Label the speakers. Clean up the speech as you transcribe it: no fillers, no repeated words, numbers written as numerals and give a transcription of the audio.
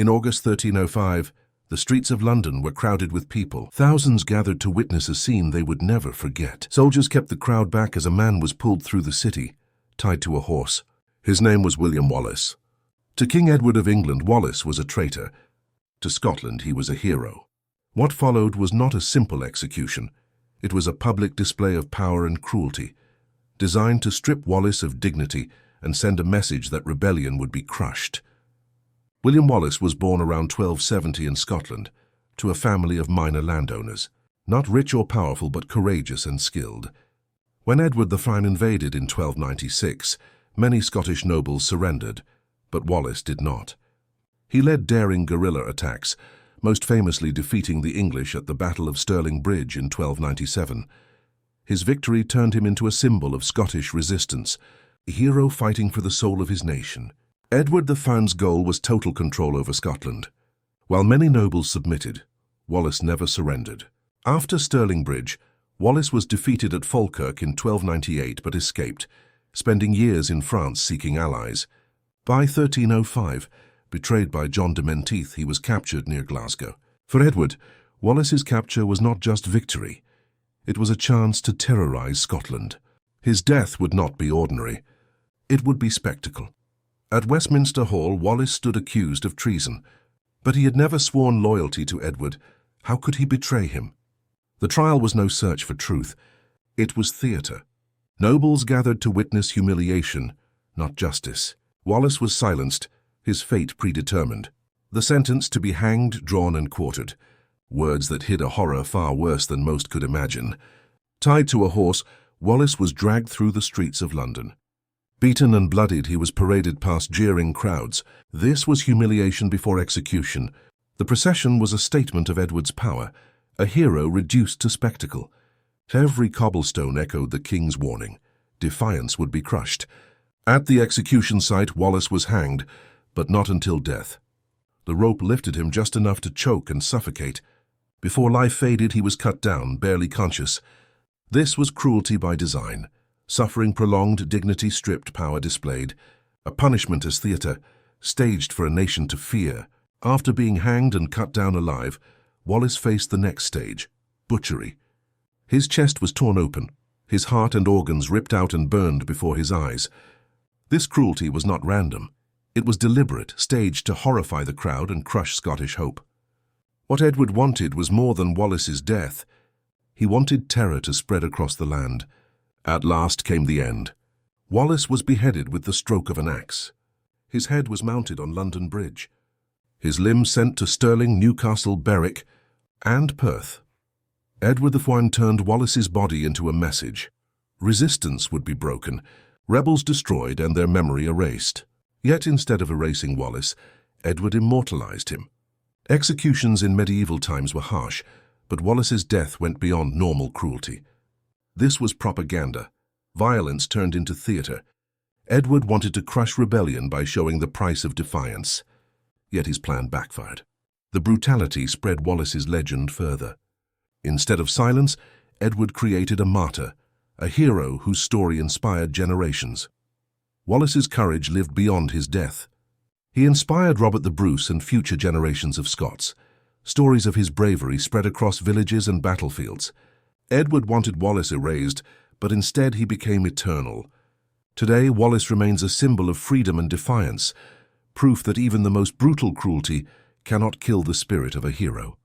Speaker 1: In August 1305, the streets of London were crowded with people. Thousands gathered to witness a scene they would never forget. Soldiers kept the crowd back as a man was pulled through the city, tied to a horse. His name was William Wallace. To King Edward of England, Wallace was a traitor. To Scotland, he was a hero. What followed was not a simple execution. It was a public display of power and cruelty, designed to strip Wallace of dignity and send a message that rebellion would be crushed. William Wallace was born around 1270 in Scotland, to a family of minor landowners, not rich or powerful but courageous and skilled. When Edward the Fine invaded in 1296, many Scottish nobles surrendered, but Wallace did not. He led daring guerrilla attacks, most famously defeating the English at the Battle of Stirling Bridge in 1297. His victory turned him into a symbol of Scottish resistance, a hero fighting for the soul of his nation. Edward the Fine's goal was total control over Scotland. While many nobles submitted, Wallace never surrendered. After Stirling Bridge, Wallace was defeated at Falkirk in 1298 but escaped, spending years in France seeking allies. By 1305, betrayed by John de Menteith, he was captured near Glasgow. For Edward, Wallace's capture was not just victory. It was a chance to terrorize Scotland. His death would not be ordinary. It would be spectacle. At Westminster Hall, Wallace stood accused of treason, but he had never sworn loyalty to Edward. How could he betray him? The trial was no search for truth. It was theatre. Nobles gathered to witness humiliation, not justice. Wallace was silenced, his fate predetermined. The sentence to be hanged, drawn, and quartered. Words that hid a horror far worse than most could imagine. Tied to a horse, Wallace was dragged through the streets of London. Beaten and bloodied, he was paraded past jeering crowds. This was humiliation before execution. The procession was a statement of Edward's power, a hero reduced to spectacle. Every cobblestone echoed the king's warning. Defiance would be crushed. At the execution site, Wallace was hanged, but not until death. The rope lifted him just enough to choke and suffocate. Before life faded, he was cut down, barely conscious. This was cruelty by design. Suffering prolonged, dignity stripped, power displayed. A punishment as theatre, staged for a nation to fear. After being hanged and cut down alive, Wallace faced the next stage, butchery. His chest was torn open, his heart and organs ripped out and burned before his eyes. This cruelty was not random. It was deliberate, staged to horrify the crowd and crush Scottish hope. What Edward wanted was more than Wallace's death. He wanted terror to spread across the land. At last came the end. Wallace was beheaded with the stroke of an axe. His head was mounted on London Bridge. His limbs sent to Stirling, Newcastle, Berwick, and Perth. Edward the Fine turned Wallace's body into a message. Resistance would be broken, rebels destroyed, and their memory erased. Yet instead of erasing Wallace, Edward immortalized him. Executions in medieval times were harsh, but Wallace's death went beyond normal cruelty. This was propaganda. Violence turned into theatre. Edward wanted to crush rebellion by showing the price of defiance. Yet his plan backfired. The brutality spread Wallace's legend further. Instead of silence, Edward created a martyr, a hero whose story inspired generations. Wallace's courage lived beyond his death. He inspired Robert the Bruce and future generations of Scots. Stories of his bravery spread across villages and battlefields. Edward wanted Wallace erased, but instead he became eternal. Today, Wallace remains a symbol of freedom and defiance, proof that even the most brutal cruelty cannot kill the spirit of a hero.